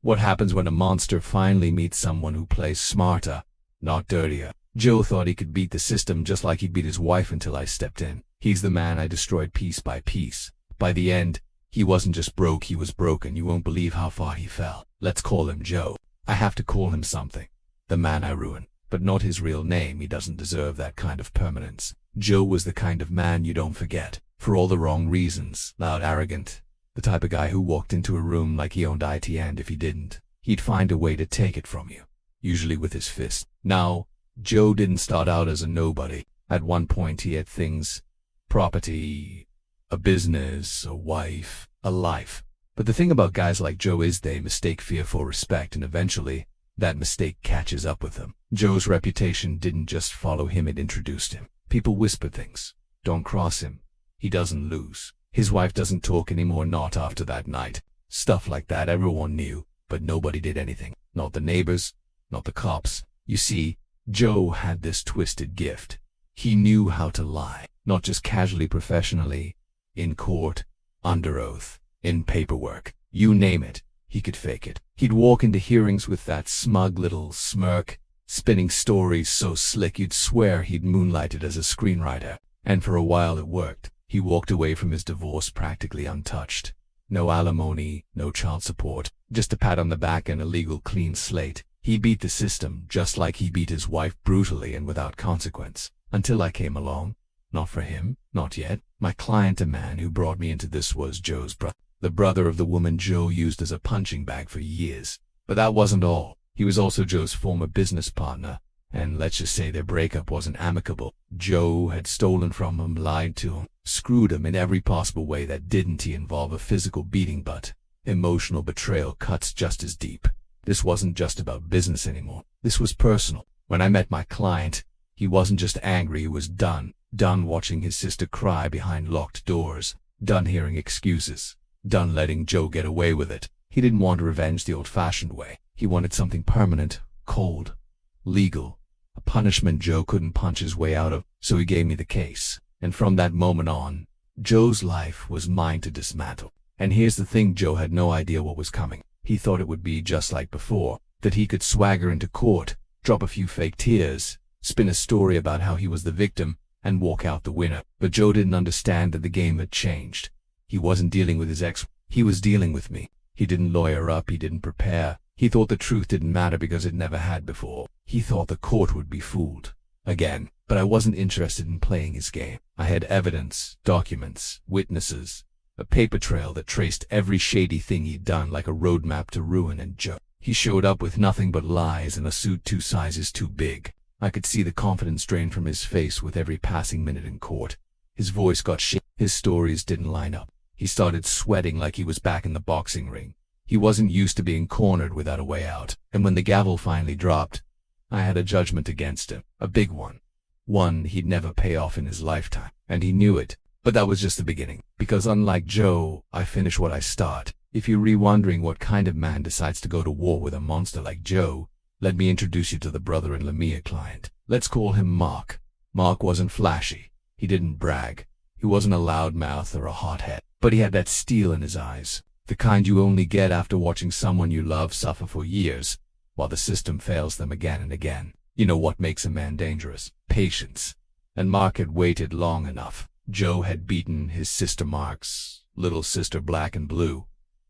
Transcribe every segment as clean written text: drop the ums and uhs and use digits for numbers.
What happens when a monster finally meets someone who plays smarter, not dirtier? Joe thought he could beat the system just like he beat his wife until I stepped in. He's the man I destroyed piece by piece. By the end, he wasn't just broke, he was broken. You won't believe how far he fell. Let's call him Joe. I have to call him something. The man I ruined. But not his real name, he doesn't deserve that kind of permanence. Joe was the kind of man you don't forget. For all the wrong reasons. Loud, arrogant. The type of guy who walked into a room like he owned IT, and if he didn't, he'd find a way to take it from you. Usually with his fist. Now, Joe didn't start out as a nobody. At one point he had things. Property, a business, a wife, a life. But the thing about guys like Joe is they mistake fear for respect, and eventually, that mistake catches up with them. Joe's reputation didn't just follow him, it introduced him. People whisper things. Don't cross him. He doesn't lose. His wife doesn't talk anymore, not after that night. Stuff like that everyone knew, but nobody did anything. Not the neighbors, not the cops. You see, Joe had this twisted gift. He knew how to lie. Not just casually, professionally. In court, under oath, in paperwork. You name it, he could fake it. He'd walk into hearings with that smug little smirk, spinning stories so slick you'd swear he'd moonlighted as a screenwriter. And for a while it worked. He walked away from his divorce practically untouched. No alimony, no child support, just a pat on the back and a legal clean slate. He beat the system just like he beat his wife, brutally and without consequence. Until I came along. Not for him, not yet. My client, a man who brought me into this, was Joe's brother. The brother of the woman Joe used as a punching bag for years. But that wasn't all. He was also Joe's former business partner. And let's just say their breakup wasn't amicable. Joe had stolen from him, lied to him, screwed him in every possible way that didn't involve a physical beating, but emotional betrayal cuts just as deep. This wasn't just about business anymore. This was personal. When I met my client, he wasn't just angry, he was done. Done watching his sister cry behind locked doors. Done hearing excuses. Done letting Joe get away with it. He didn't want revenge the old-fashioned way. He wanted something permanent, cold, legal. A punishment Joe couldn't punch his way out of, so he gave me the case. And from that moment on, Joe's life was mine to dismantle. And here's the thing, Joe had no idea what was coming. He thought it would be just like before, that he could swagger into court, drop a few fake tears, spin a story about how he was the victim, and walk out the winner. But Joe didn't understand that the game had changed. He wasn't dealing with his ex, he was dealing with me. He didn't lawyer up, he didn't prepare. He thought the truth didn't matter because it never had before. He thought the court would be fooled. Again. But I wasn't interested in playing his game. I had evidence, documents, witnesses, a paper trail that traced every shady thing he'd done like a roadmap to ruin. And Joe, he showed up with nothing but lies and a suit 2 sizes too big. I could see the confidence drain from his face with every passing minute in court. His voice got shaky. His stories didn't line up. He started sweating like he was back in the boxing ring. He wasn't used to being cornered without a way out. And when the gavel finally dropped, I had a judgment against him. A big one. One he'd never pay off in his lifetime. And he knew it. But that was just the beginning. Because unlike Joe, I finish what I start. If you're wondering what kind of man decides to go to war with a monster like Joe, let me introduce you to the brother in Lamia client. Let's call him Mark. Mark wasn't flashy. He didn't brag. He wasn't a loudmouth or a hothead. But he had that steel in his eyes. The kind you only get after watching someone you love suffer for years, while the system fails them again and again. You know what makes a man dangerous? Patience. And Mark had waited long enough. Joe had beaten his sister Mark's little sister black and blue.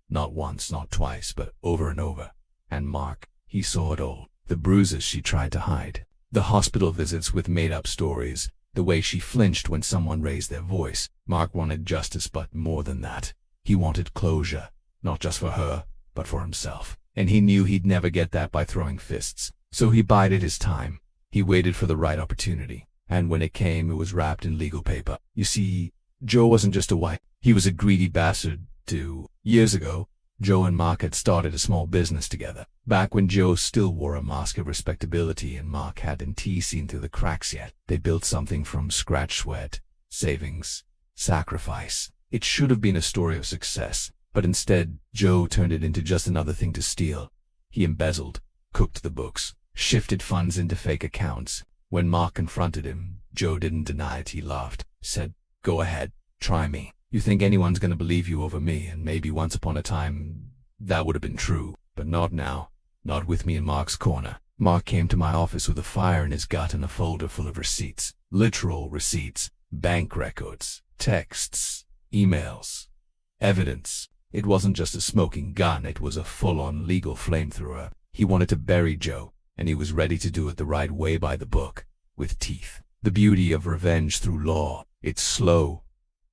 Not once, not twice, but over and over. And Mark, he saw it all. The bruises she tried to hide. The hospital visits with made-up stories. The way she flinched when someone raised their voice. Mark wanted justice, but more than that. He wanted closure. Not just for her, but for himself. And he knew he'd never get that by throwing fists. So he bided his time. He waited for the right opportunity. And when it came, it was wrapped in legal paper. You see, Joe wasn't just a wife. He was a greedy bastard, too. Years ago, Joe and Mark had started a small business together. Back when Joe still wore a mask of respectability and Mark hadn't seen through the cracks yet. They built something from scratch, sweat, savings, sacrifice. It should have been a story of success. But instead, Joe turned it into just another thing to steal. He embezzled, cooked the books, shifted funds into fake accounts. When Mark confronted him, Joe didn't deny it. He laughed, said, "Go ahead, try me. You think anyone's gonna believe you over me?" And maybe once upon a time, that would have been true. But not now. Not with me in Mark's corner. Mark came to my office with a fire in his gut and a folder full of receipts. Literal receipts. Bank records. Texts. Emails. Evidence. It wasn't just a smoking gun, it was a full-on legal flamethrower. He wanted to bury Joe, and he was ready to do it the right way by the book. With teeth. The beauty of revenge through law. It's slow.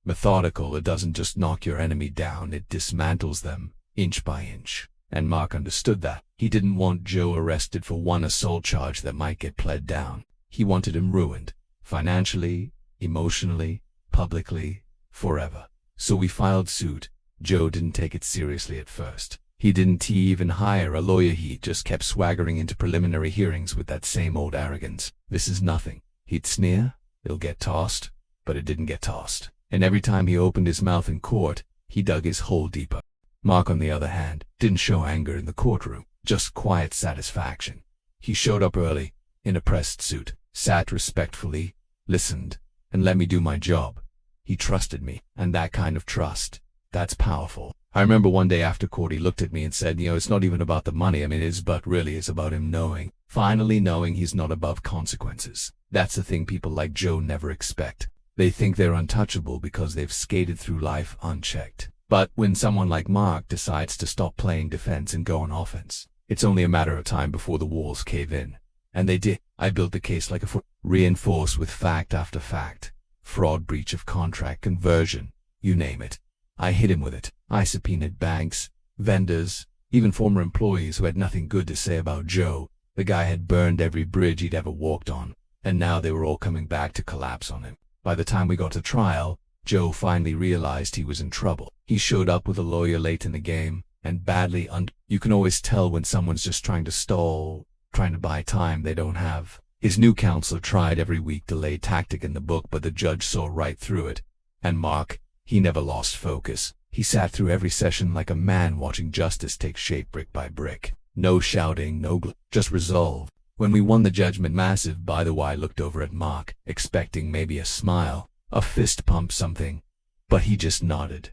Methodical. It doesn't just knock your enemy down, it dismantles them, inch by inch. And Mark understood that. He didn't want Joe arrested for one assault charge that might get pled down. He wanted him ruined. Financially, emotionally, publicly, forever. So we filed suit. Joe didn't take it seriously at first. He didn't even hire a lawyer, he just kept swaggering into preliminary hearings with that same old arrogance. This is nothing. He'd sneer, it'll get tossed, but it didn't get tossed. And every time he opened his mouth in court, he dug his hole deeper. Mark, on the other hand, didn't show anger in the courtroom, just quiet satisfaction. He showed up early, in a pressed suit, sat respectfully, listened, and let me do my job. He trusted me, and that kind of trust, that's powerful. I remember one day after court he looked at me and said, it's not even about the money, it is, but really it's about him knowing, finally knowing he's not above consequences. That's the thing people like Joe never expect. They think they're untouchable because they've skated through life unchecked. But when someone like Mark decides to stop playing defense and go on offense, it's only a matter of time before the walls cave in. And they did. I built the case like a reinforced with fact after fact. Fraud, breach of contract, conversion, you name it. I hit him with it. I subpoenaed banks, vendors, even former employees who had nothing good to say about Joe. The guy had burned every bridge he'd ever walked on, and now they were all coming back to collapse on him. By the time we got to trial, Joe finally realized he was in trouble. He showed up with a lawyer late in the game, and badly You can always tell when someone's just trying to stall, trying to buy time they don't have. His new counsel tried every week to lay tactic in the book, but the judge saw right through it. And Mark, he never lost focus. He sat through every session like a man watching justice take shape brick by brick. No shouting, just resolve. When we won the judgment, massive, by the way, I looked over at Mark, expecting maybe a smile, a fist pump, something. But he just nodded.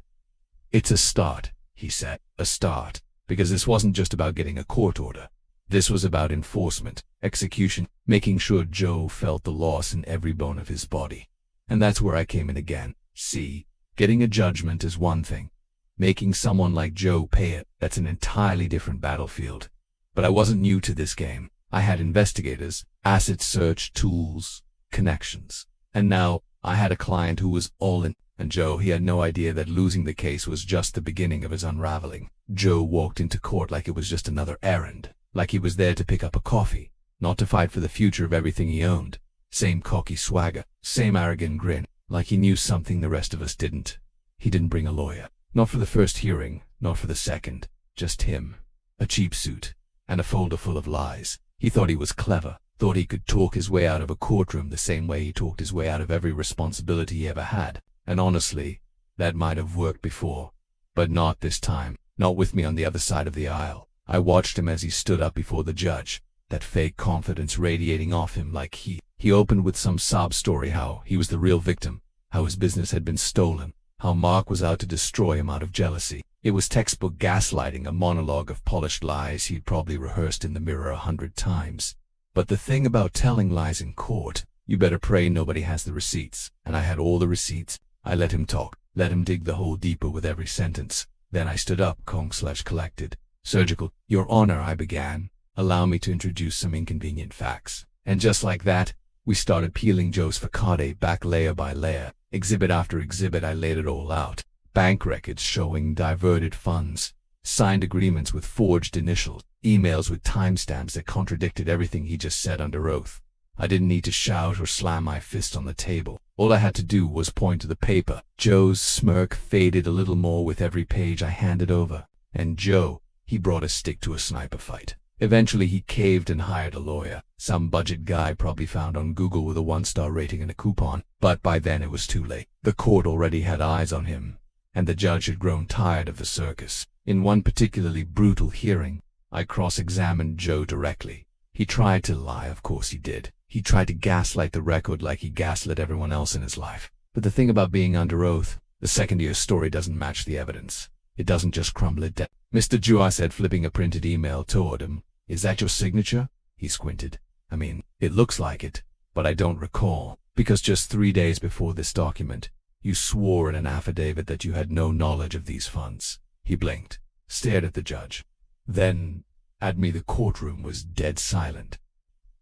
It's a start, he said. A start. Because this wasn't just about getting a court order. This was about enforcement, execution, making sure Joe felt the loss in every bone of his body. And that's where I came in again. See, getting a judgment is one thing. Making someone like Joe pay it, that's an entirely different battlefield. But I wasn't new to this game. I had investigators, asset search tools, connections. And now, I had a client who was all in. And Joe, he had no idea that losing the case was just the beginning of his unraveling. Joe walked into court like it was just another errand. Like he was there to pick up a coffee, not to fight for the future of everything he owned. Same cocky swagger, same arrogant grin, like he knew something the rest of us didn't. He didn't bring a lawyer. Not for the first hearing, not for the second. Just him. A cheap suit. And a folder full of lies. He thought he was clever. Thought he could talk his way out of a courtroom the same way he talked his way out of every responsibility he ever had. And honestly, that might have worked before. But not this time. Not with me on the other side of the aisle. I watched him as he stood up before the judge. That fake confidence radiating off him like he opened with some sob story how he was the real victim. How his business had been stolen. How Mark was out to destroy him out of jealousy. It was textbook gaslighting, a monologue of polished lies he'd probably rehearsed in the mirror 100 times. But the thing about telling lies in court, you better pray nobody has the receipts. And I had all the receipts. I let him talk, let him dig the hole deeper with every sentence. Then I stood up, collected. Surgical. Your Honor, I began. Allow me to introduce some inconvenient facts. And just like that, we started peeling Joe's facade back layer by layer. Exhibit after exhibit, I laid it all out. Bank records showing diverted funds, signed agreements with forged initials, emails with timestamps that contradicted everything he just said under oath. I didn't need to shout or slam my fist on the table. All I had to do was point to the paper. Joe's smirk faded a little more with every page I handed over. And Joe, he brought a stick to a sniper fight. Eventually he caved and hired a lawyer. Some budget guy probably found on Google with a 1-star rating and a coupon. But by then it was too late. The court already had eyes on him. And the judge had grown tired of the circus. In one particularly brutal hearing, I cross-examined Joe directly. He tried to lie, of course he did. He tried to gaslight the record like he gaslit everyone else in his life. But the thing about being under oath, the second your story doesn't match the evidence. It doesn't just crumble it down. Mr. Joe, I said, flipping a printed email toward him. Is that your signature? He squinted. I mean, it looks like it, but I don't recall, because just 3 days before this document, you swore in an affidavit that you had no knowledge of these funds. He blinked, stared at the judge. Then, at me. The courtroom was dead silent.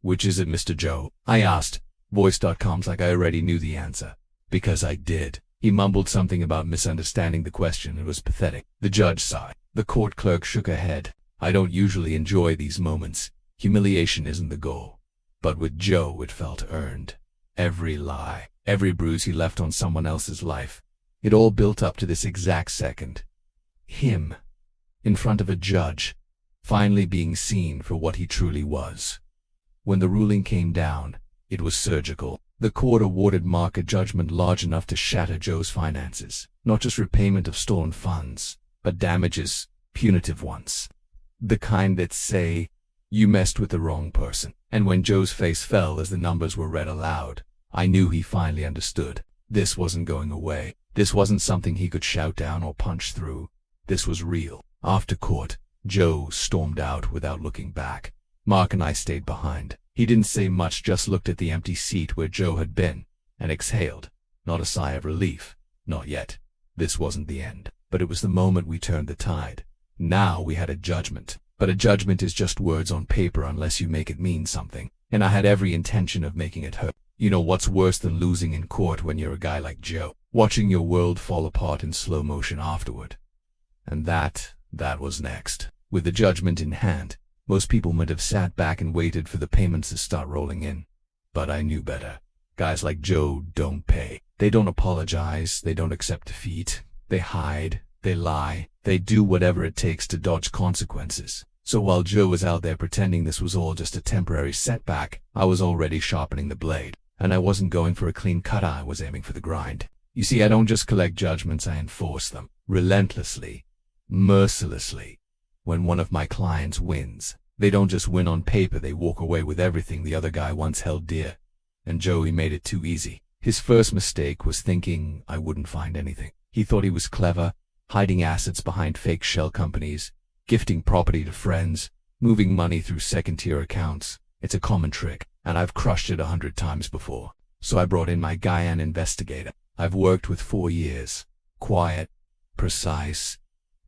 Which is it, Mr. Joe? I asked, voice.coms like I already knew the answer. Because I did. He mumbled something about misunderstanding the question. It was pathetic. The judge sighed. The court clerk shook her head. I don't usually enjoy these moments. Humiliation isn't the goal. But with Joe, it felt earned. Every lie, every bruise he left on someone else's life. It all built up to this exact second. Him, in front of a judge, finally being seen for what he truly was. When the ruling came down, it was surgical. The court awarded Mark a judgment large enough to shatter Joe's finances. Not just repayment of stolen funds, but damages, punitive ones. The kind that say, you messed with the wrong person. And when Joe's face fell as the numbers were read aloud, I knew he finally understood. This wasn't going away. This wasn't something he could shout down or punch through. This was real. After court, Joe stormed out without looking back. Mark and I stayed behind. He didn't say much, just looked at the empty seat where Joe had been, and exhaled. Not a sigh of relief. Not yet. This wasn't the end. But it was the moment we turned the tide. Now we had a judgment. But a judgment is just words on paper unless you make it mean something. And I had every intention of making it hurt. You know what's worse than losing in court when you're a guy like Joe? Watching your world fall apart in slow motion afterward. And that was next. With the judgment in hand, most people might have sat back and waited for the payments to start rolling in. But I knew better. Guys like Joe don't pay. They don't apologize. They don't accept defeat. They hide. They lie. They do whatever it takes to dodge consequences. So while Joe was out there pretending this was all just a temporary setback, I was already sharpening the blade. And I wasn't going for a clean cut, I was aiming for the grind. You see, I don't just collect judgments, I enforce them. Relentlessly. Mercilessly. When one of my clients wins, they don't just win on paper, they walk away with everything the other guy once held dear. And Joe, he made it too easy. His first mistake was thinking I wouldn't find anything. He thought he was clever, hiding assets behind fake shell companies, gifting property to friends, moving money through second-tier accounts. It's a common trick, and I've crushed it 100 times before. So I brought in my Guyana investigator. I've worked with 4 years. Quiet, precise,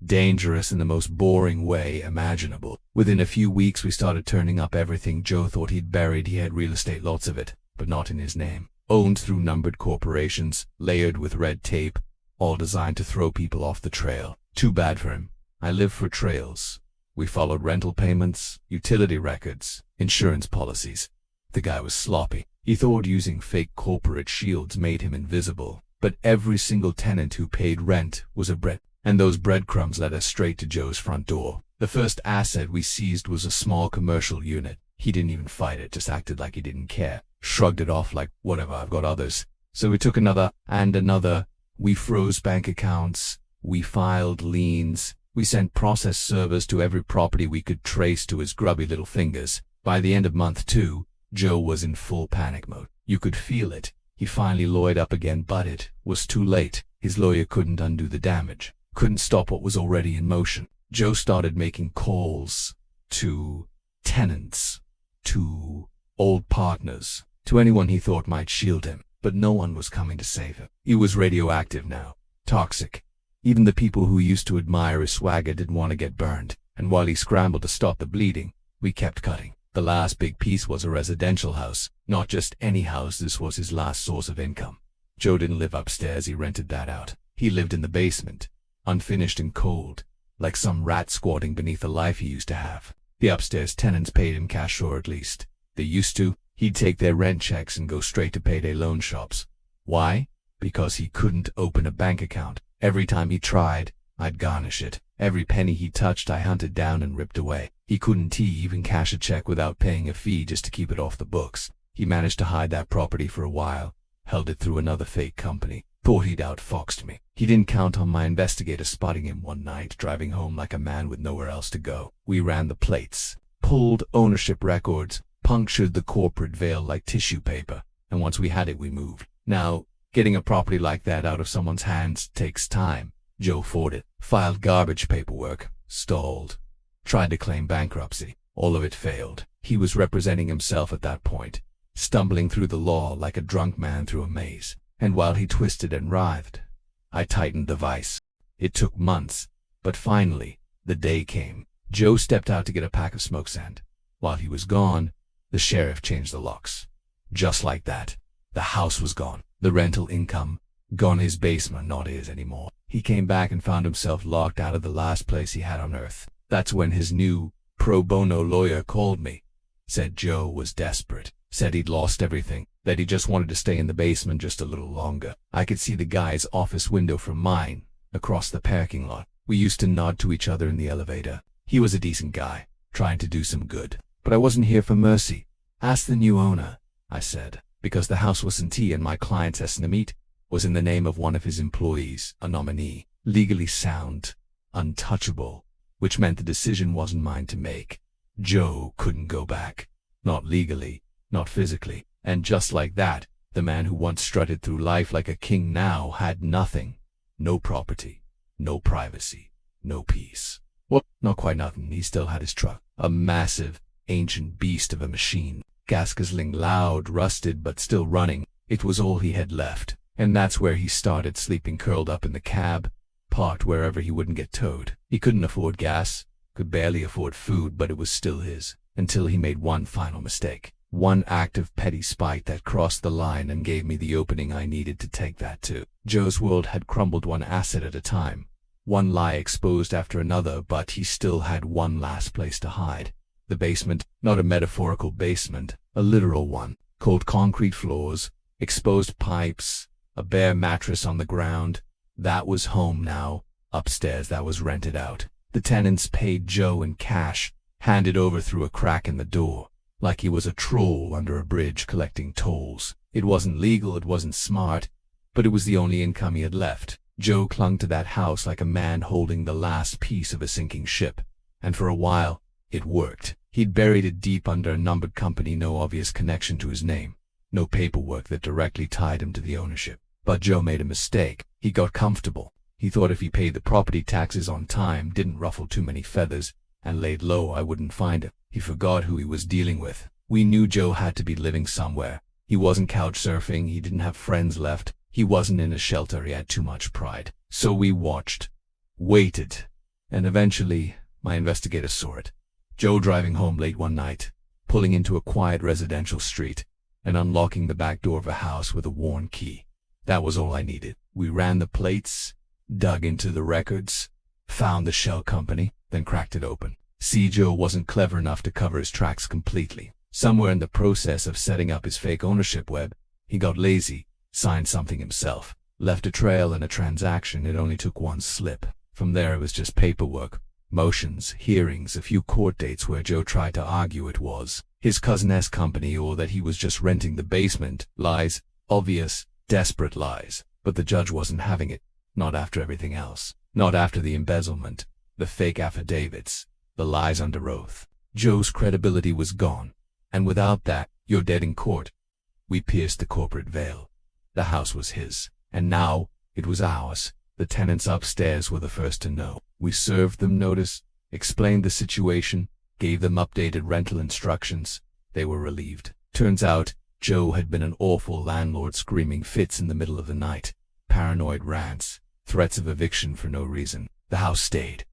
dangerous in the most boring way imaginable. Within a few weeks we started turning up everything Joe thought he'd buried. He had real estate, lots of it, but not in his name. Owned through numbered corporations, layered with red tape, all designed to throw people off the trail. Too bad for him. I live for trails. We followed rental payments, utility records, insurance policies. The guy was sloppy. He thought using fake corporate shields made him invisible. But every single tenant who paid rent was a bread, and those breadcrumbs led us straight to Joe's front door. The first asset we seized was a small commercial unit. He didn't even fight it, just acted like he didn't care. Shrugged it off like, whatever, I've got others. So we took another and another. We froze bank accounts. We filed liens. We sent process servers to every property we could trace to his grubby little fingers. By the end of month 2, Joe was in full panic mode. You could feel it. He finally lawyered up again, but it was too late. His lawyer couldn't undo the damage, couldn't stop what was already in motion. Joe started making calls to tenants, to old partners, to anyone he thought might shield him, but no one was coming to save him. He was radioactive now, toxic. Even the people who used to admire his swagger didn't want to get burned, and while he scrambled to stop the bleeding, we kept cutting. The last big piece was a residential house. Not just any house, this was his last source of income. Joe didn't live upstairs, he rented that out. He lived in the basement, unfinished and cold, like some rat squatting beneath the life he used to have. The upstairs tenants paid him cash, or at least they used to. He'd take their rent checks and go straight to payday loan shops. Why? Because he couldn't open a bank account. Every time he tried, I'd garnish it. Every penny he touched I hunted down and ripped away. He couldn't even cash a check without paying a fee just to keep it off the books. He managed to hide that property for a while, held it through another fake company. Thought he'd outfoxed me. He didn't count on my investigator spotting him one night, driving home like a man with nowhere else to go. We ran the plates, pulled ownership records, punctured the corporate veil like tissue paper, and once we had it, we moved. Now, getting a property like that out of someone's hands takes time. Joe fought it, filed garbage paperwork, stalled, tried to claim bankruptcy. All of it failed. He was representing himself at that point, stumbling through the law like a drunk man through a maze. And while he twisted and writhed, I tightened the vice. It took months, but finally, the day came. Joe stepped out to get a pack of smoke sand. While he was gone, the sheriff changed the locks. Just like that, the house was gone. The rental income, gone. His basement, not his anymore. He came back and found himself locked out of the last place he had on earth. That's when his new pro bono lawyer called me. Said Joe was desperate. Said he'd lost everything, that he just wanted to stay in the basement just a little longer. I could see the guy's office window from mine, across the parking lot. We used to nod to each other in the elevator. He was a decent guy, trying to do some good. But I wasn't here for mercy. Ask the new owner, I said, because the house wasn't he and my client's estimate was in the name of one of his employees, a nominee, legally sound, untouchable, which meant the decision wasn't mine to make. Joe couldn't go back. Not legally, not physically. And just like that, the man who once strutted through life like a king now had nothing. No property, no privacy, no peace. Well, not quite nothing. He still had his truck. A massive, ancient beast of a machine. Gas guzzling loud, rusted, but still running. It was all he had left. And that's where he started sleeping curled up in the cab, parked wherever he wouldn't get towed. He couldn't afford gas, could barely afford food, but it was still his. Until he made one final mistake. One act of petty spite that crossed the line and gave me the opening I needed to take that too. Joe's world had crumbled one asset at a time. One lie exposed after another, but he still had one last place to hide. The basement, not a metaphorical basement, a literal one. Cold concrete floors, exposed pipes, a bare mattress on the ground. That was home now. Upstairs, that was rented out. The tenants paid Joe in cash, handed over through a crack in the door, like he was a troll under a bridge collecting tolls. It wasn't legal, it wasn't smart, but it was the only income he had left. Joe clung to that house like a man holding the last piece of a sinking ship. And for a while, it worked. He'd buried it deep under a numbered company, no obvious connection to his name. No paperwork that directly tied him to the ownership. But Joe made a mistake. He got comfortable. He thought if he paid the property taxes on time, didn't ruffle too many feathers, and laid low, I wouldn't find him. He forgot who he was dealing with. We knew Joe had to be living somewhere. He wasn't couch surfing, he didn't have friends left, he wasn't in a shelter, he had too much pride. So we watched, waited, and eventually, my investigator saw it. Joe driving home late one night, pulling into a quiet residential street, and unlocking the back door of a house with a worn key. That was all I needed. We ran the plates, dug into the records, found the shell company, then cracked it open. See, Joe wasn't clever enough to cover his tracks completely. Somewhere in the process of setting up his fake ownership web, he got lazy, signed something himself, left a trail in a transaction. It only took one slip. From there it was just paperwork, motions, hearings, a few court dates where Joe tried to argue it was his cousin's company or that he was just renting the basement. Lies, obvious, desperate lies. But the judge wasn't having it. Not after everything else. Not after the embezzlement, the fake affidavits, the lies under oath. Joe's credibility was gone. And without that, you're dead in court. We pierced the corporate veil. The house was his. And now, it was ours. The tenants upstairs were the first to know. We served them notice, explained the situation, gave them updated rental instructions. They were relieved. Turns out, Joe had been an awful landlord, screaming fits in the middle of the night. Paranoid rants, threats of eviction for no reason. The house stayed.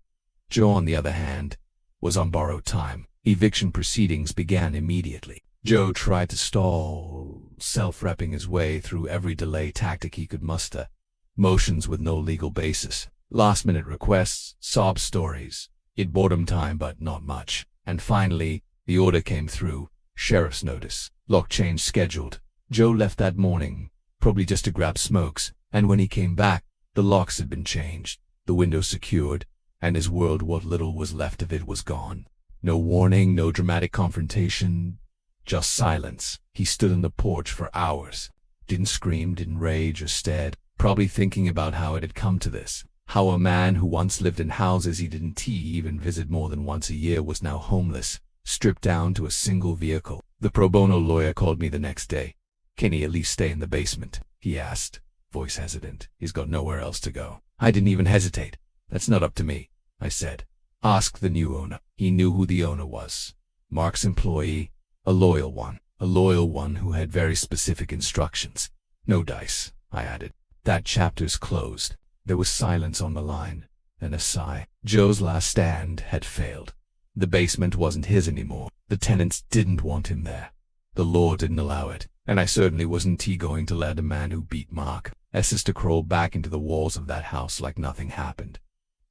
Joe, on the other hand, was on borrowed time. Eviction proceedings began immediately. Joe tried to stall, self-repping his way through every delay tactic he could muster. Motions with no legal basis. Last-minute requests, sob stories. It bought him time, but not much. And finally, the order came through. Sheriff's notice. Lock change scheduled. Joe left that morning, probably just to grab smokes, and when he came back, the locks had been changed, the windows secured, and his world, what little was left of it, was gone. No warning, no dramatic confrontation, just silence. He stood on the porch for hours. Didn't scream, didn't rage or stared, probably thinking about how it had come to this. How a man who once lived in houses he didn't even visit more than once a year was now homeless, stripped down to a single vehicle. The pro bono lawyer called me the next day. "Can he at least stay in the basement?" he asked, voice hesitant. "He's got nowhere else to go." I didn't even hesitate. "That's not up to me," I said. Ask the new owner. He knew who the owner was. Mark's employee. A loyal one. A loyal one who had very specific instructions. No dice, I added. That chapter's closed. There was silence on the line, and a sigh. Joe's last stand had failed. The basement wasn't his anymore. The tenants didn't want him there. The law didn't allow it, and I certainly wasn't going to let a man who beat Mark to crawl back into the walls of that house like nothing happened.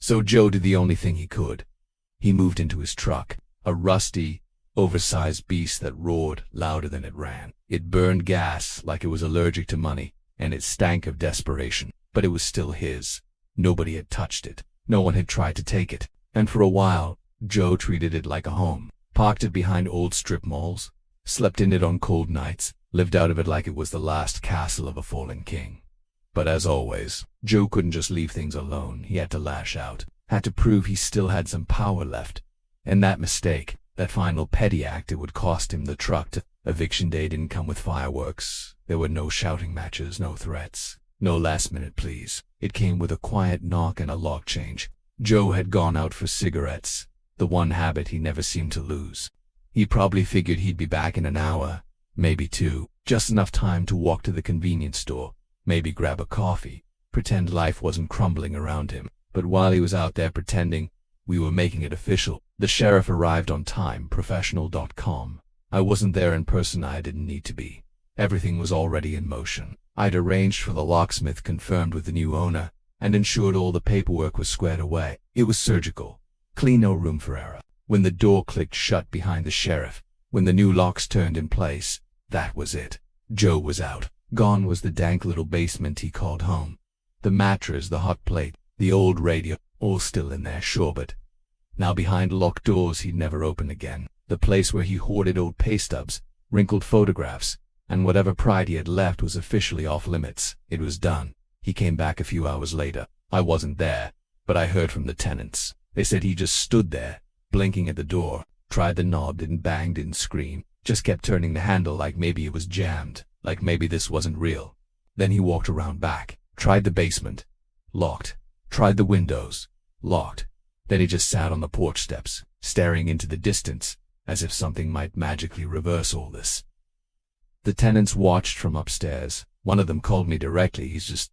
So Joe did the only thing he could. He moved into his truck, a rusty, oversized beast that roared louder than it ran. It burned gas like it was allergic to money, and it stank of desperation. But it was still his. Nobody had touched it. No one had tried to take it. And for a while, Joe treated it like a home. Parked it behind old strip malls, slept in it on cold nights, lived out of it like it was the last castle of a fallen king. But as always, Joe couldn't just leave things alone. He had to lash out, had to prove he still had some power left. And that mistake, that final petty act, it would cost him the truck. Eviction day didn't come with fireworks. There were no shouting matches, no threats, no last-minute pleas. It came with a quiet knock and a lock change. Joe had gone out for cigarettes, the one habit he never seemed to lose. He probably figured he'd be back in an hour, maybe two, just enough time to walk to the convenience store, maybe grab a coffee, pretend life wasn't crumbling around him. But while he was out there pretending, we were making it official. The sheriff arrived on time, professional.com. I wasn't there in person. I didn't need to be. Everything was already in motion. I'd arranged for the locksmith, confirmed with the new owner, and ensured all the paperwork was squared away. It was surgical. Clean, no room for error. When the door clicked shut behind the sheriff, when the new locks turned in place, that was it. Joe was out. Gone was the dank little basement he called home. The mattress, the hot plate, the old radio, all still in there, sure, but now behind locked doors he'd never open again. The place where he hoarded old pay stubs, wrinkled photographs, and whatever pride he had left was officially off limits. It was done. He came back a few hours later. I wasn't there, but I heard from the tenants. They said he just stood there, blinking at the door, tried the knob, didn't bang, didn't scream, just kept turning the handle like maybe it was jammed, like maybe this wasn't real. Then he walked around back, tried the basement, locked, tried the windows, locked. Then he just sat on the porch steps, staring into the distance, as if something might magically reverse all this. The tenants watched from upstairs. One of them called me directly. "He's just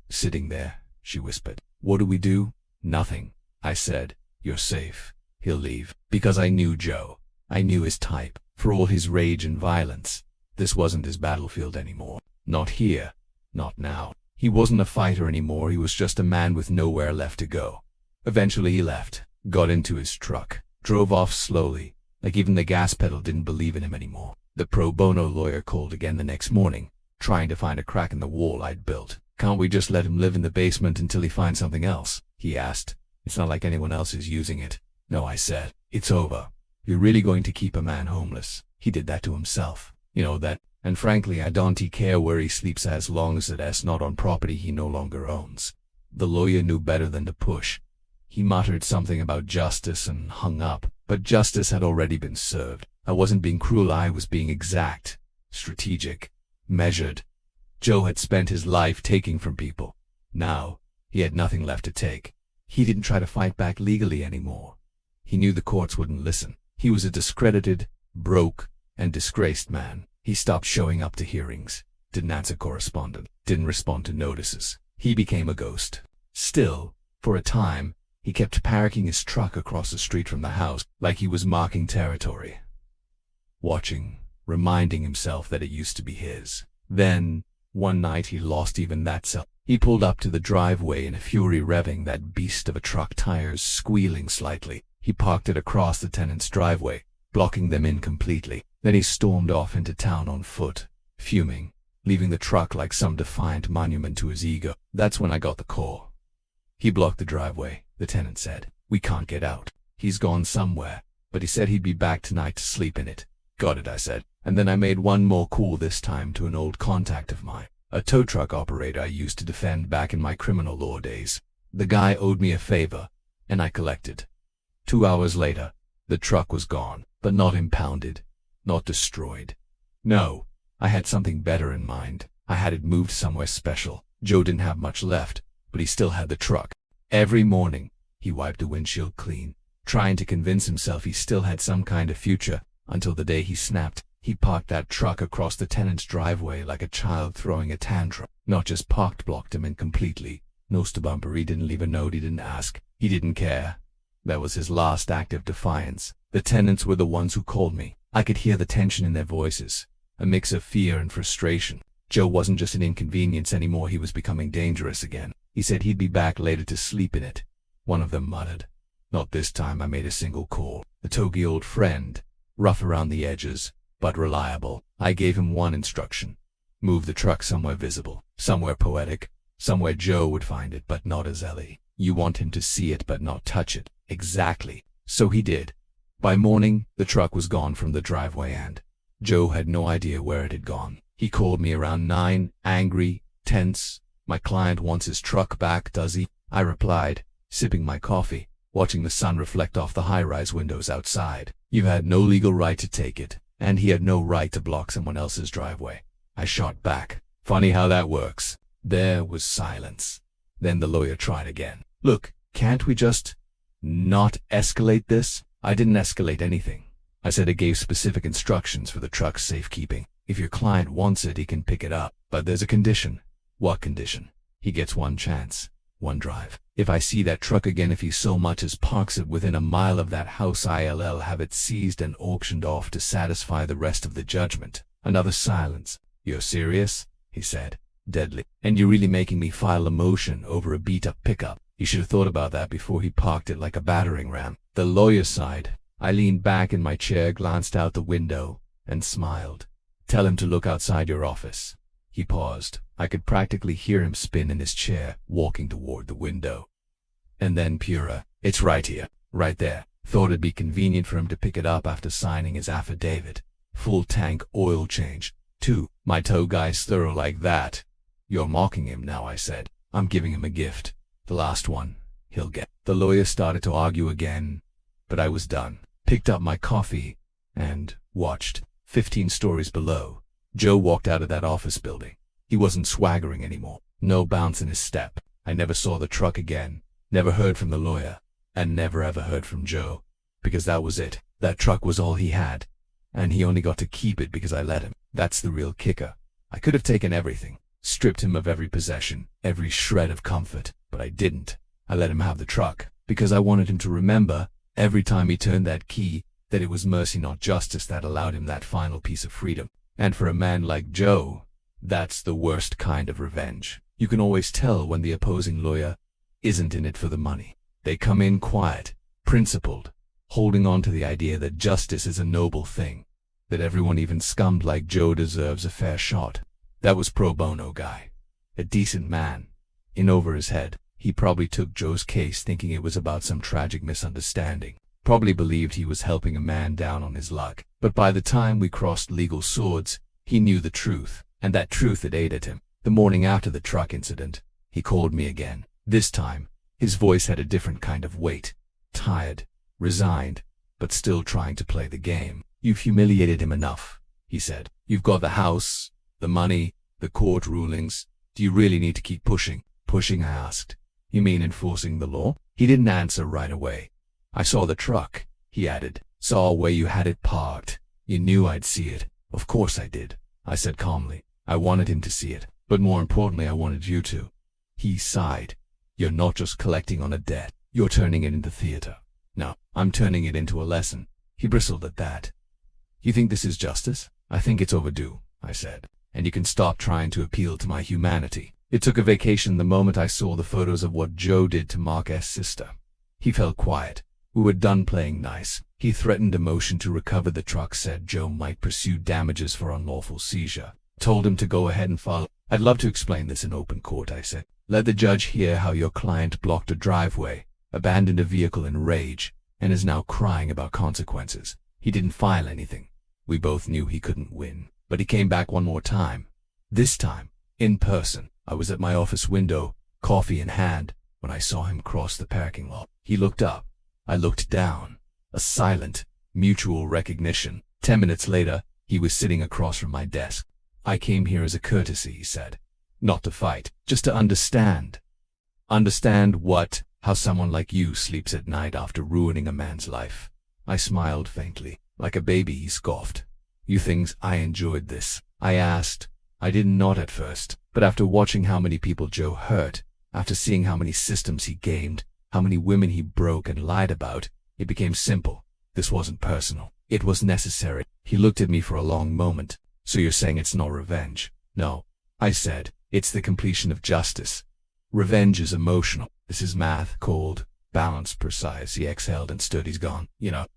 sitting there," she whispered. "What do we do?" "Nothing," I said. "You're safe. He'll leave." Because I knew Joe. I knew his type. For all his rage and violence, this wasn't his battlefield anymore. Not here. Not now. He wasn't a fighter anymore. He was just a man with nowhere left to go. Eventually he left, got into his truck, drove off slowly, like even the gas pedal didn't believe in him anymore. The pro bono lawyer called again the next morning, trying to find a crack in the wall I'd built. "Can't we just let him live in the basement until he finds something else?" he asked. "It's not like anyone else is using it." "No," I said. "It's over. You're really going to keep a man homeless? He did that to himself. You know that. And frankly, I don't care where he sleeps as long as it's not on property he no longer owns." The lawyer knew better than to push. He muttered something about justice and hung up, but justice had already been served. I wasn't being cruel. I was being exact, strategic, measured. Joe had spent his life taking from people. Now, he had nothing left to take. He didn't try to fight back legally anymore. He knew the courts wouldn't listen. He was a discredited, broke, and disgraced man. He stopped showing up to hearings, didn't answer correspondence, didn't respond to notices. He became a ghost. Still, for a time, he kept parking his truck across the street from the house, like he was marking territory. Watching, reminding himself that it used to be his. Then, one night he lost even that self. He pulled up to the driveway in a fury, revving that beast of a truck, tires squealing slightly. He parked it across the tenant's driveway, blocking them in completely. Then he stormed off into town on foot, fuming, leaving the truck like some defiant monument to his ego. That's when I got the call. "He blocked the driveway," the tenant said. "We can't get out. He's gone somewhere, but he said he'd be back tonight to sleep in it." "Got it," I said. And then I made one more call, this time to an old contact of mine, a tow truck operator I used to defend back in my criminal law days. The guy owed me a favor, and I collected. 2 hours later, the truck was gone, but not impounded, not destroyed. No, I had something better in mind. I had it moved somewhere special. Joe didn't have much left, but he still had the truck. Every morning, he wiped the windshield clean, trying to convince himself he still had some kind of future, until the day he snapped. He parked that truck across the tenant's driveway like a child throwing a tantrum. Not just parked, blocked him in completely. No bumper, he didn't leave a note, he didn't ask. He didn't care. That was his last act of defiance. The tenants were the ones who called me. I could hear the tension in their voices, a mix of fear and frustration. Joe wasn't just an inconvenience anymore, he was becoming dangerous again. He said he'd be back later to sleep in it. One of them muttered. Not this time. I made a single call. The togy old friend, rough around the edges, but reliable. I gave him one instruction. Move the truck somewhere visible, somewhere poetic, somewhere Joe would find it, but not as Ellie. You want him to see it but not touch it. Exactly. So he did. By morning, the truck was gone from the driveway and Joe had no idea where it had gone. He called me around 9, angry, tense. My client wants his truck back, does he? I replied, sipping my coffee, watching the sun reflect off the high-rise windows outside. You had no legal right to take it, and he had no right to block someone else's driveway. I shot back. Funny how that works. There was silence. Then the lawyer tried again. Look, can't we just not escalate this? I didn't escalate anything. I said I gave specific instructions for the truck's safekeeping. If your client wants it, he can pick it up. But there's a condition. What condition? He gets one chance, one drive. If I see that truck again, if he so much as parks it within a mile of that house, I'll have it seized and auctioned off to satisfy the rest of the judgment. Another silence. You're serious? He said. Deadly. And you're really making me file a motion over a beat-up pickup? You should have thought about that before he parked it like a battering ram. The lawyer sighed. I leaned back in my chair, glanced out the window, and smiled. Tell him to look outside your office. He paused. I could practically hear him spin in his chair, walking toward the window. And then Pura. It's right here. Right there. Thought it'd be convenient for him to pick it up after signing his affidavit. Full tank oil change. 2. My tow guy's thorough like that. You're mocking him now, I said. I'm giving him a gift. The last one. He'll get. The lawyer started to argue again, but I was done. Picked up my coffee and watched. 15 stories below, Joe walked out of that office building. He wasn't swaggering anymore. No bounce in his step. I never saw the truck again. Never heard from the lawyer. And never ever heard from Joe. Because that was it. That truck was all he had. And he only got to keep it because I let him. That's the real kicker. I could have taken everything. Stripped him of every possession, every shred of comfort. But I didn't. I let him have the truck. Because I wanted him to remember, every time he turned that key, that it was mercy, not justice, that allowed him that final piece of freedom. And for a man like Joe, that's the worst kind of revenge. You can always tell when the opposing lawyer isn't in it for the money. They come in quiet, principled, holding on to the idea that justice is a noble thing, that everyone, even scummed like Joe, deserves a fair shot. That was pro bono guy. A decent man. In over his head. He probably took Joe's case thinking it was about some tragic misunderstanding. Probably believed he was helping a man down on his luck. But by the time we crossed legal swords, he knew the truth, and that truth had aided him. The morning after the truck incident, he called me again. This time, his voice had a different kind of weight. Tired, resigned, but still trying to play the game. You've humiliated him enough, he said. You've got the house, the money, the court rulings. Do you really need to keep pushing? Pushing, I asked. You mean enforcing the law? He didn't answer right away. I saw the truck, he added. Saw where you had it parked. You knew I'd see it. Of course I did, I said calmly. I wanted him to see it, but more importantly, I wanted you to. He sighed. You're not just collecting on a debt. You're turning it into theater. No, I'm turning it into a lesson. He bristled at that. You think this is justice? I think it's overdue, I said. And you can stop trying to appeal to my humanity. It took a vacation the moment I saw the photos of what Joe did to Mark S.'s sister. He fell quiet. We were done playing nice. He threatened a motion to recover the truck, said Joe might pursue damages for unlawful seizure. Told him to go ahead and file. I'd love to explain this in open court, I said. Let the judge hear how your client blocked a driveway, abandoned a vehicle in rage, and is now crying about consequences. He didn't file anything. We both knew he couldn't win. But he came back one more time. This time, in person. I was at my office window, coffee in hand, when I saw him cross the parking lot. He looked up. I looked down. A silent, mutual recognition. 10 minutes later, he was sitting across from my desk. I came here as a courtesy, he said. Not to fight, just to understand. Understand what? How someone like you sleeps at night after ruining a man's life." I smiled faintly. Like a baby, he scoffed. "You think I enjoyed this?" I asked. I did not at first, but after watching how many people Joe hurt, after seeing how many systems he gamed, how many women he broke and lied about, it became simple. This wasn't personal. It was necessary. He looked at me for a long moment. "So you're saying it's not revenge?" "No," I said. "It's the completion of justice. Revenge is emotional. This is math, cold, balanced, precise." He exhaled and stood. "He's gone.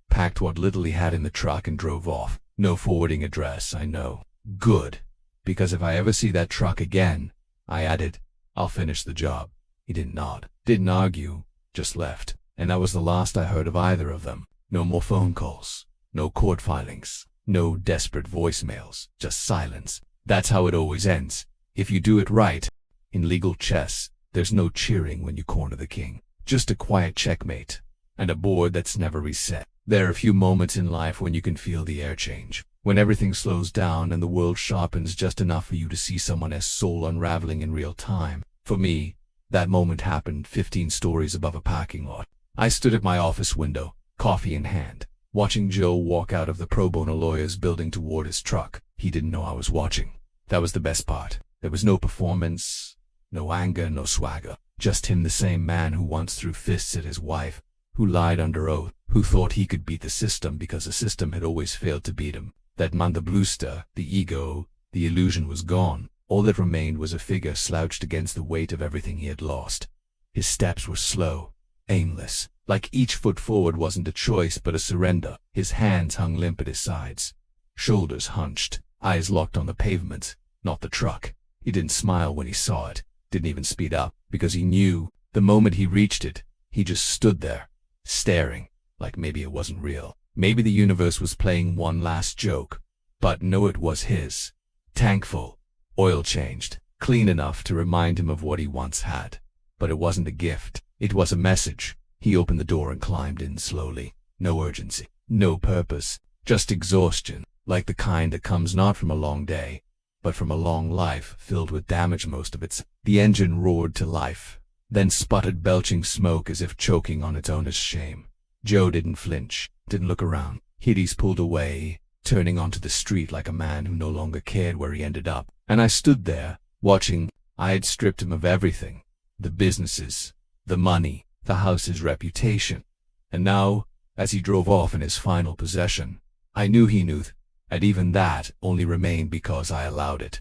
Packed what little he had in the truck and drove off. No forwarding address, I know." "Good. Because if I ever see that truck again," I added, "I'll finish the job." He didn't nod, didn't argue, just left. And that was the last I heard of either of them. No more phone calls, no court filings, no desperate voicemails, just silence. That's how it always ends, if you do it right. In legal chess, there's no cheering when you corner the king. Just a quiet checkmate, and a board that's never reset. There are a few moments in life when you can feel the air change, when everything slows down and the world sharpens just enough for you to see someone's soul unraveling in real time. For me, that moment happened 15 stories above a parking lot. I stood at my office window, coffee in hand, watching Joe walk out of the pro bono lawyer's building toward his truck. He didn't know I was watching. That was the best part. There was no performance, no anger, no swagger. Just him, the same man who once threw fists at his wife, who lied under oath, who thought he could beat the system because the system had always failed to beat him. That man, the bluster, the ego, the illusion was gone. All that remained was a figure slouched against the weight of everything he had lost. His steps were slow, aimless, like each foot forward wasn't a choice but a surrender. His hands hung limp at his sides, shoulders hunched, eyes locked on the pavement, not the truck. He didn't smile when he saw it, didn't even speed up, because he knew, the moment he reached it, he just stood there, staring, like maybe it wasn't real. Maybe the universe was playing one last joke. But no, it was his. Tank full, oil changed, clean enough to remind him of what he once had. But it wasn't a gift, it was a message. He opened the door and climbed in slowly. No urgency, no purpose, just exhaustion, like the kind that comes not from a long day, but from a long life filled with damage most of its. The engine roared to life, then sputtered, belching smoke as if choking on its owner's shame. Joe didn't flinch, didn't look around. He'd pulled away, turning onto the street like a man who no longer cared where he ended up. And I stood there, watching. I had stripped him of everything. The businesses, the money, the house, his reputation. And now, as he drove off in his final possession, I knew he knew, and even that only remained because I allowed it.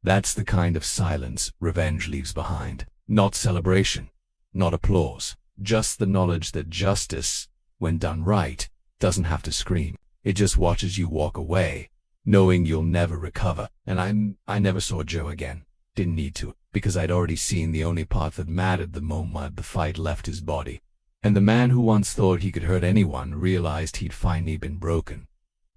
That's the kind of silence revenge leaves behind. Not celebration, not applause, just the knowledge that justice, when done right, doesn't have to scream. It just watches you walk away, knowing you'll never recover. And I never saw Joe again. Didn't need to, because I'd already seen the only part that mattered the moment the fight left his body. And the man who once thought he could hurt anyone realized he'd finally been broken.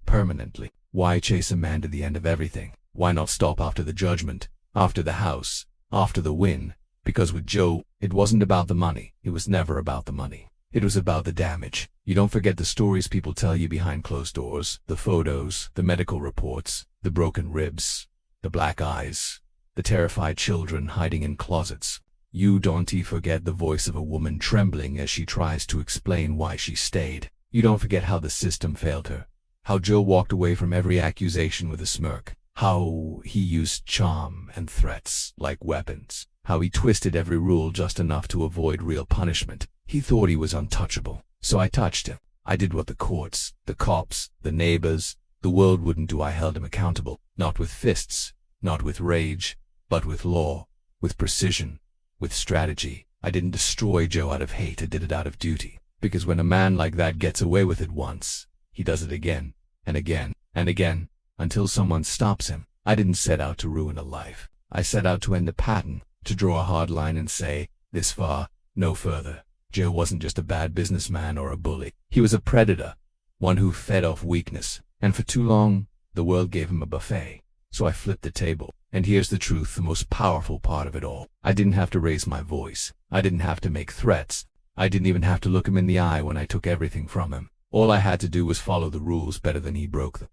Permanently. Why chase a man to the end of everything? Why not stop after the judgment, after the house, after the win? Because with Joe, it wasn't about the money. It was never about the money. It was about the damage. You don't forget the stories people tell you behind closed doors, the photos, the medical reports, the broken ribs, the black eyes, the terrified children hiding in closets. You don't forget the voice of a woman trembling as she tries to explain why she stayed. You don't forget how the system failed her. How Joe walked away from every accusation with a smirk. How he used charm and threats like weapons. How he twisted every rule just enough to avoid real punishment. He thought he was untouchable. So I touched him. I did what the courts, the cops, the neighbors, the world wouldn't do. I held him accountable. Not with fists, not with rage, but with law, with precision, with strategy. I didn't destroy Joe out of hate. I did it out of duty. Because when a man like that gets away with it once, he does it again, and again, and again, until someone stops him. I didn't set out to ruin a life. I set out to end a pattern, to draw a hard line and say, this far, no further. Joe wasn't just a bad businessman or a bully. He was a predator, one who fed off weakness. And for too long, the world gave him a buffet. So I flipped the table. And here's the truth, the most powerful part of it all. I didn't have to raise my voice. I didn't have to make threats. I didn't even have to look him in the eye when I took everything from him. All I had to do was follow the rules better than he broke them.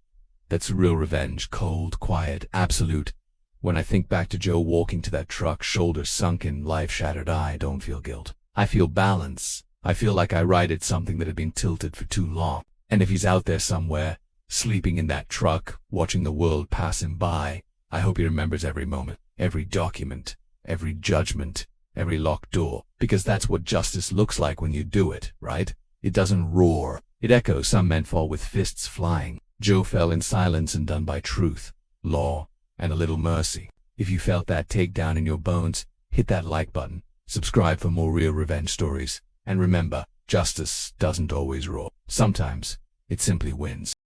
That's real revenge, cold, quiet, absolute. When I think back to Joe walking to that truck, shoulders sunken, life shattered, I don't feel guilt. I feel balance. I feel like I righted something that had been tilted for too long. And if he's out there somewhere, sleeping in that truck, watching the world pass him by, I hope he remembers every moment, every document, every judgment, every locked door, because that's what justice looks like when you do it, right? It doesn't roar. It echoes. Some men fall with fists flying. Joe fell in silence and done by truth, law, and a little mercy. If you felt that takedown in your bones, hit that like button, subscribe for more real revenge stories, and remember, justice doesn't always roar. Sometimes, it simply wins.